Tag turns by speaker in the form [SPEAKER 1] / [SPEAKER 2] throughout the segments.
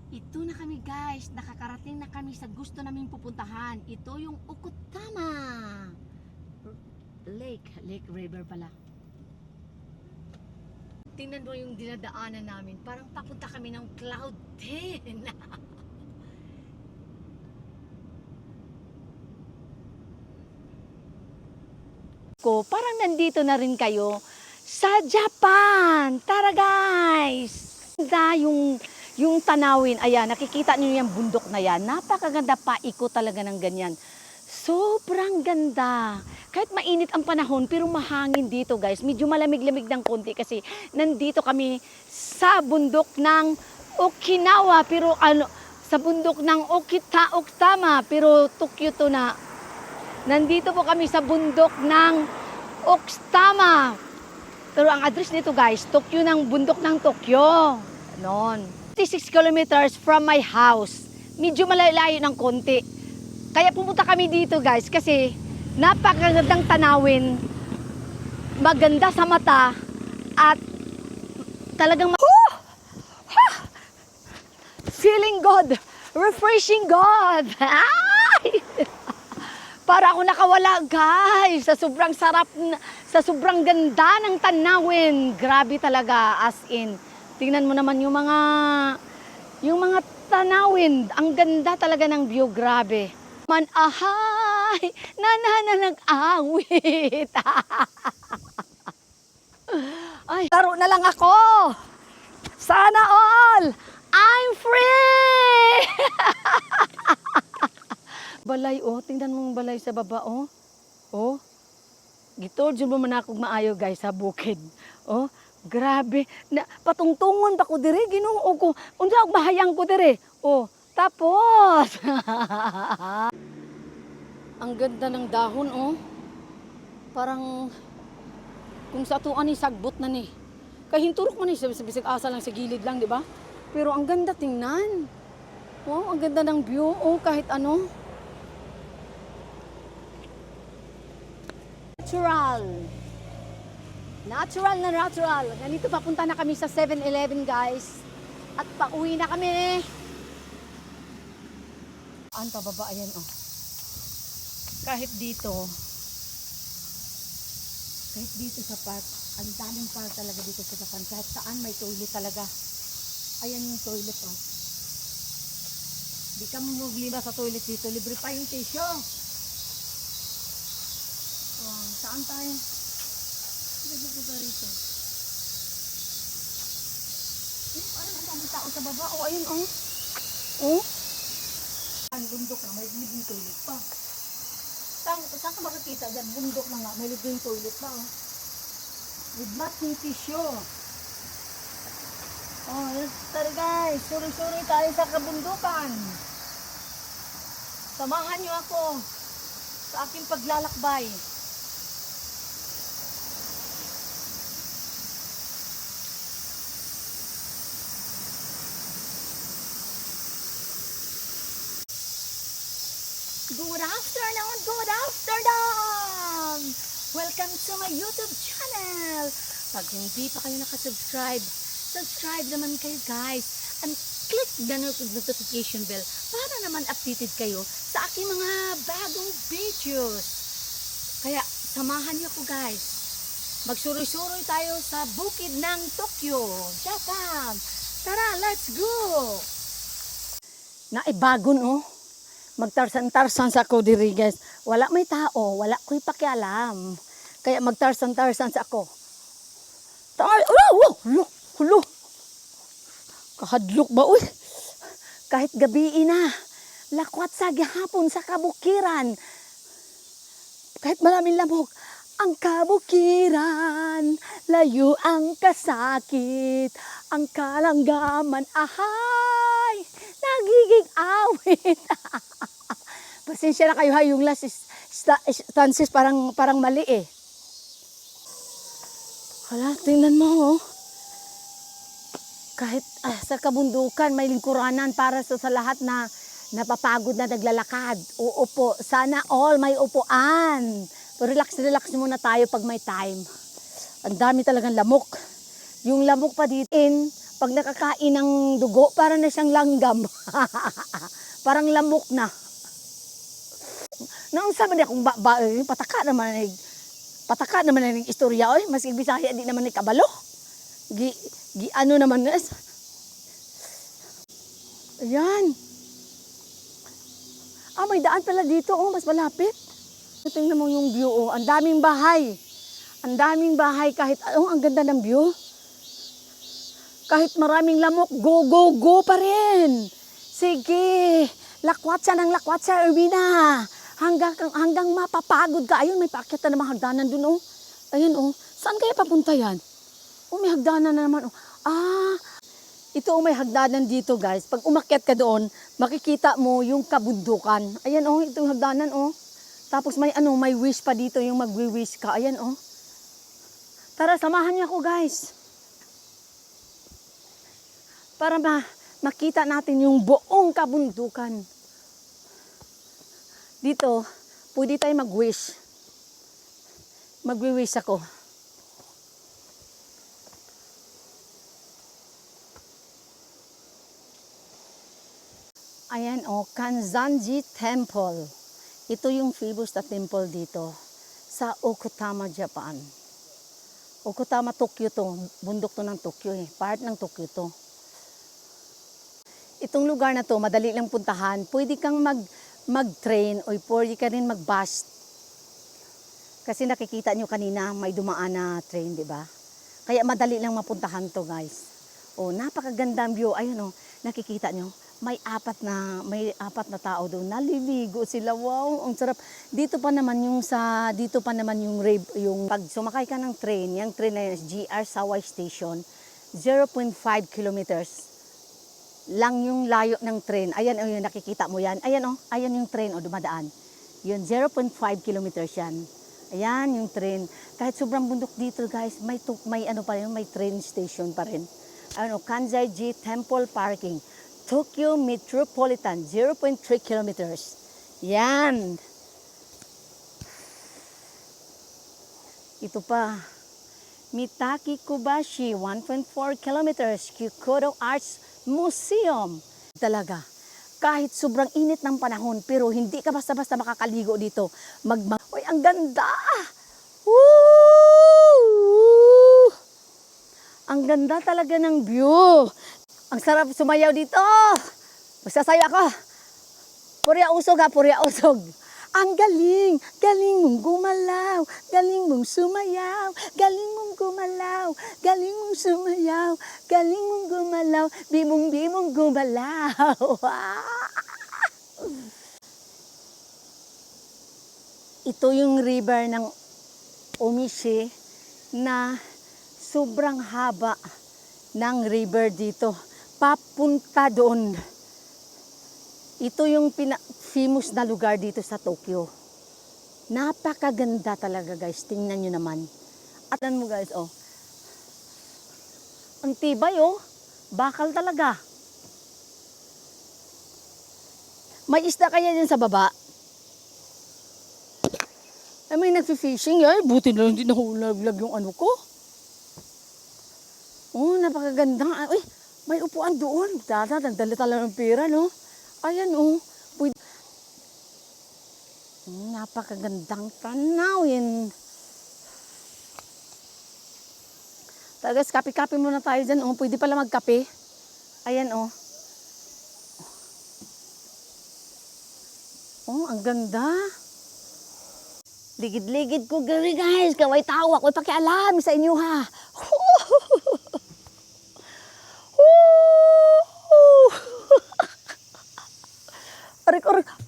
[SPEAKER 1] Ito na kami guys, nakakarating na kami sa gusto naming pupuntahan. Ito yung Okutama Lake River pala. Tingnan mo yung dinadaanan namin, parang papunta kami ng Cloud 10. Parang nandito na rin kayo sa Japan. Tara guys! Yung tanawin, ayan, nakikita niyo yung bundok na yan. Napakaganda, paikot talaga ng ganyan. Sobrang ganda. Kahit mainit ang panahon, pero mahangin dito guys. Medyo malamig-lamig ng konti kasi nandito kami sa bundok ng Okinawa. Pero sa bundok ng Okutama, pero Tokyo to na. Nandito po kami sa bundok ng Okutama. Pero ang address nito guys, Tokyo ng bundok ng Tokyo. Noon. 56 kilometers from my house. Medyo malayo ng konti. Kaya pumunta kami dito guys kasi napakagandang tanawin. Maganda sa mata at talagang feeling good, refreshing God. Para ako nakawala guys sa sobrang sarap, sa sobrang ganda ng tanawin. Grabe talaga, as in. Tingnan mo naman yung mga tanawin. Ang ganda talaga ng view, grabe. Ahay, nag-awit. Ay, laro na lang ako. Sana all, I'm free. Balay, oh. Tingnan mo yung balay sa baba, oh. Oh. Gito, dyan mo man ako maayo, guys, sa bukid. Oh. Grabe, patungtungon pa ko dire, Ginoo ko. Unsa og bahayang ko dire? Oh, tapos. Ang ganda ng dahon, oh. Parang kung sa tuan ni sagbot na ni. Kahinturok man ni sa bisig asa lang sa gilid lang, di ba? Pero ang ganda tingnan. Oh, ang ganda ng view, oh, kahit ano. Natural. Ganito papunta na kami sa 7-Eleven guys. At pauwi na kami. Ang pababa, ayan oh. Kahit dito sa park, ang daming park talaga dito sa Japan. Kahit saan may toilet talaga. Ayan yung toilet oh. Di ka mo maglima sa toilet dito. Libre pa yung tissue. Oh, saan tayo? Libre po rito. Parang ang dami tao sa baba. Oh, ayun oh. Oh. Ang bundok na, may libreng toilet pa. Saan ka makakita dyan? Bundok na nga, may libreng toilet pa oh. With matching tissue. Oh, tara guys. Suri-suri tayo sa kabundukan. Samahan niyo ako sa aking paglalakbay. Good afternoon! Welcome to my YouTube channel! Pag hindi pa kayo nakasubscribe, subscribe naman kayo guys and click the notification bell para naman updated kayo sa aking mga bagong videos. Kaya samahan niyo ako guys. Magsuroy-suroy tayo sa bukid ng Tokyo, Japan. Tara, let's go! Naibagon oh. Magtarsan-tarsan sa ako diri guys. Wala may tao, wala ko'y pakialam. Kaya magtarsan-tarsan sa ako. Hulo. Kahadlok ba uy? Kahit gabi na. Lakwat sa gihapon sa kabukiran. Kahit maraming lamok. Ang kabukiran, layo ang kasakit. Ang kalanggaman, ahay, nagiging awit. Pasensya na kayo ha, yung last stances parang mali eh. Hala, tingnan mo oh. Kahit sa kabundukan, may lingkuranan para sa lahat na napapagod na naglalakad. Oo po, sana all may upuan. Pero relax muna tayo pag may time. Ang dami talagang lamok. Yung lamok pa dito in Pag nakakain ng dugo, parang na siyang langgam. Parang lamok na. Naung sabi niya kung pataka naman na ng istorya, oy, mas Bisaya di naman ni kabalo. Gi ano naman guys. Ayan. May daan pala dito, mas malapit. Tingnan mo yung view, ang daming bahay. Ang daming bahay kahit, ang ganda ng view. Kahit maraming lamok, go, go, go pa rin. Sige, lakwatsa ng lakwatsa, Erwina. Hanggang mapapagod ka. Ayun, may paakyat na naman hagdanan dun, oh. Ayun, oh. Saan kaya papunta yan? May hagdanan na naman, oh. Ito, may hagdanan dito, guys. Pag umakyat ka doon, makikita mo yung kabundukan. Ayan, oh, ito yung hagdanan, oh. Tapos may wish pa dito, yung magwi-wish ka. Ayan, oh. Tara, samahan niyo ako, guys. Para makita natin yung buong kabundukan. Dito, pwede tayo mag-wish. Magwi-wish ako. Ayan, Kanzanji Temple. Ito yung famous na temple dito sa Okutama, Japan. Okutama, Tokyo to. Bundok to ng Tokyo eh. Part ng Tokyo to. Itong lugar na to, madali lang puntahan. Pwede kang mag-train o pwede ka rin mag-bus. Kasi nakikita nyo kanina, may dumaan na train, di ba? Kaya madali lang mapuntahan to, guys. Napakaganda ang view. Ayun, nakikita nyo. May apat na tao doon. Naliligo sila. Wow, ang sarap. Dito pa naman yung pag sumakay ka ng train, yung train na yun, GR Sawai Station, 0.5 kilometers lang yung layo ng train. Ayan, yung nakikita mo yan. Ayan, ayan yung train, dumadaan. Yun, 0.5 kilometers yan. Ayan yung train. Kahit sobrang bundok dito, guys, may train station pa rin. Kanzaiji Temple Parking. Tokyo Metropolitan, 0.3 kilometers. Yan. Ito pa. Mitaki Kubashi, 1.4 kilometers. Kyukodo Arts Museum. Talaga. Kahit sobrang init ng panahon, pero hindi ka basta-basta makakaligo dito. Uy, ang ganda! Woo! Ang ganda talaga ng view. Ang sarap sumayaw dito. Magsasaya ka. Purya usog ha, purya usog. Ang galing. Galing mong gumalaw. Galing mong sumayaw. Galing mong gumalaw. Galing mong sumayaw. Galing mong gumalaw. Bimong gumalaw. Ito yung river ng Omishi na sobrang haba ng river dito. Papunta doon. Ito yung famous na lugar dito sa Tokyo. Napakaganda talaga, guys. Tingnan nyo naman. At mo, guys, ang tibay, bakal talaga. May isda kaya dyan sa baba? May nagfi-fishing, buti na lang hindi nahulaglag yung ano ko. Napakaganda. Uy, may upuan doon. Nagdala talaga ng pera, no? Ayan, napakagandang tanawin. Talagas, kape-kape muna tayo dyan. Pwede pala magkape. Ayan, ang ganda. Ligid-ligid ko, guys. Kaway tawa ko. Pakialam sa inyo, ha.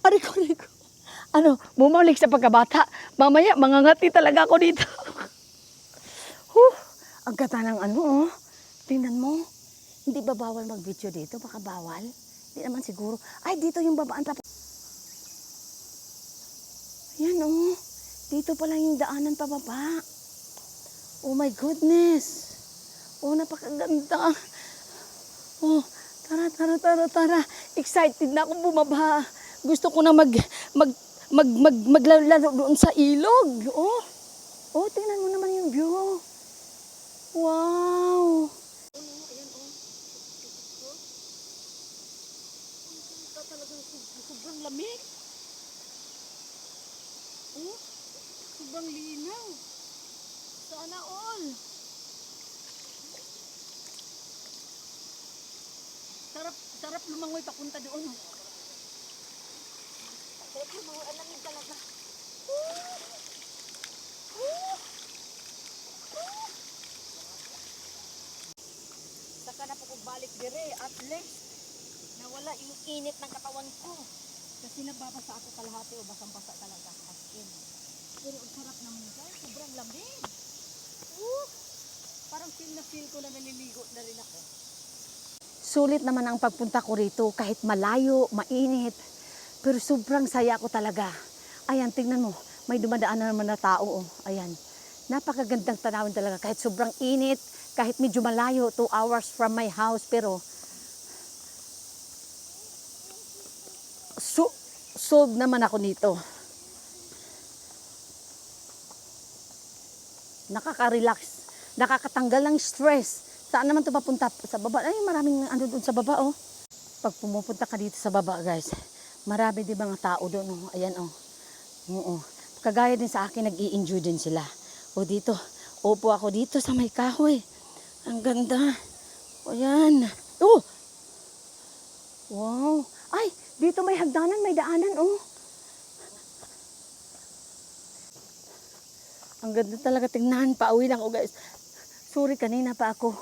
[SPEAKER 1] Ariko. Bumalik sa pagkabata. Mamaya, mangangati talaga ako dito. Ang gata ng Tingnan mo. Hindi ba bawal mag-video dito? Baka bawal? Hindi naman siguro. Ay, dito yung babaan pa. Ayan, Dito pa lang yung daanan pababa. Oh my goodness. Napakaganda. Tara. Excited na akong bumaba. Gusto ko na maglalaro doon sa ilog. Tingnan mo naman yung view. Wow. talagang sobrang lamig. Oh, sobrang linaw. Sana all. Sarap lumangoy papunta doon. Oh. Sarap lumangoy, ang lamig talaga. Saka na po kung balik dire, at least nawala yung init ng katawan ko. Kasi nagbabasa ako kalahati o basang-basa talaga. As in. Pero ang sarap naman guys, sobrang lamig. Parang feel na feel ko na naliligo na rin ako. Sulit naman ang pagpunta ko rito kahit malayo, mainit. Pero sobrang saya ko talaga. Ayan, tingnan mo. May dumadaan na naman na tao. Oh. Ayan. Napakagandang tanawin talaga. Kahit sobrang init, kahit medyo malayo, 2 hours from my house. Pero, solve naman ako nito. Nakaka-relax. Nakakatanggal ng stress. Saan naman ito papunta? Sa baba. Ay, maraming ano doon sa baba, oh. Pag pumupunta ka dito sa baba, guys, marami din mga tao doon, oh. Ayan, oh. Oo. Kagaya din sa akin, nag-i-enjoy din sila. O dito, upo ako dito sa may kahoy. Ang ganda. O yan. Oh! Wow. Ay, dito may hagdanan, may daanan, oh. Ang ganda talaga tingnan. Pauwi lang ako, guys. Sorry, kanina pa ako.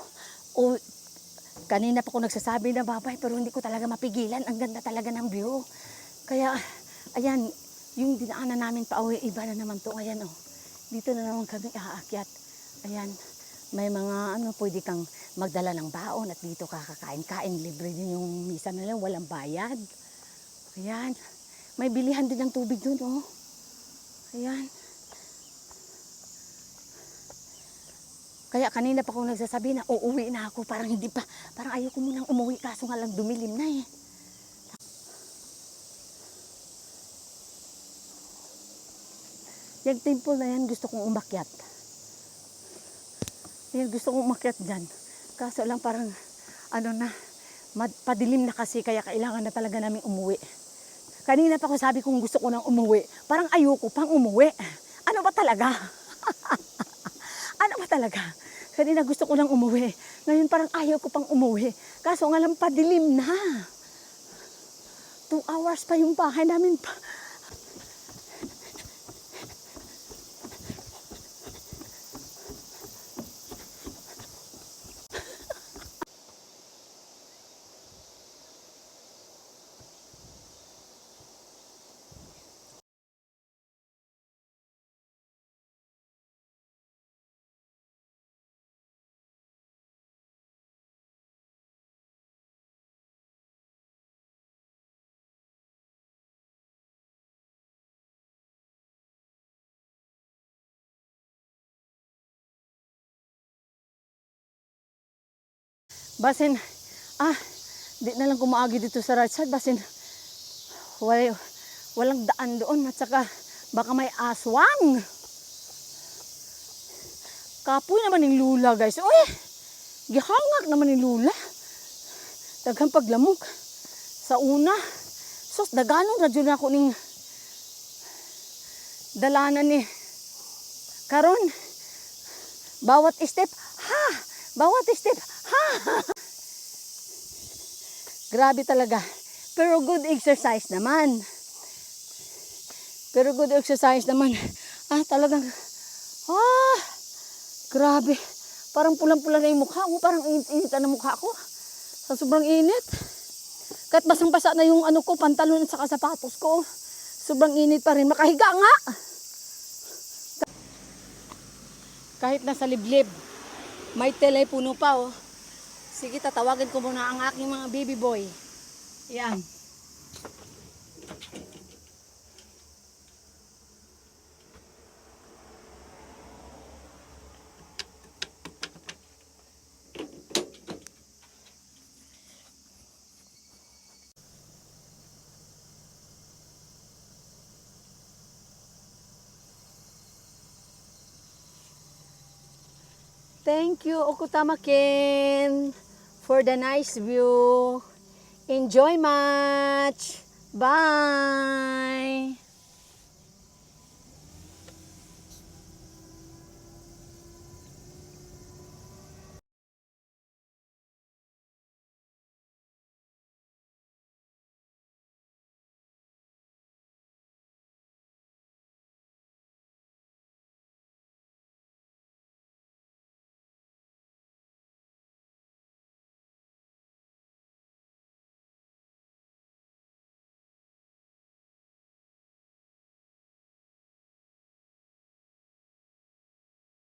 [SPEAKER 1] Kanina pa ako nagsasabi na babay, pero hindi ko talaga mapigilan. Ang ganda talaga ng view. Kaya, ayan, yung dinaanan namin pauwi, iba na naman to. Ayan, oh. Dito na naman kami aakyat. Ayan, may mga pwede kang magdala ng baon at dito kakakain-kain. Libre din yung misa nila, walang bayad. Ayan, may bilihan din ng tubig doon, oh. Ayan. Kaya kanina pa ako nagsasabi na uuwi na ako. Parang hindi pa, parang ayaw ko munang umuwi kaso nga lang dumilim na eh. Yung temple na yan, gusto kong umakyat. Yan, gusto kong umakyat dyan. Kaso lang parang, padilim na kasi, kaya kailangan na talaga namin umuwi. Kanina pa ako sabi kong gusto ko nang umuwi. Parang ayoko pang umuwi. Ano ba talaga? Ano ba talaga? Kanina gusto ko nang umuwi. Ngayon parang ayaw ko pang umuwi. Kaso nga lang padilim na. 2 hours pa yung bahay namin pa. Basin, di na lang kumaagi dito sa right side. Basin, walang daan doon. At saka, baka may aswang. Kapoy naman yung lula, guys. Uy, gihangak naman yung lula. Daghang paglamok. Sa una, sos, daganong radyo na ako ning dalanan ni. Karon, bawat step, bawat step, Grabe talaga. Pero good exercise naman. Talagang, grabe. Parang pulang-pula na yung mukha ko. Parang init na mukha ko. Sa sobrang init. Kahit basang-basa na yung pantalon at saka sapatos ko. Sobrang init pa rin. Makahiga nga. Kahit nasa liblib, may telepono pa, oh. Sige, tatawagan ko muna ang aking mga baby boy. Yan. Thank you, Okutama Ken, for the nice view. Enjoy much! Bye!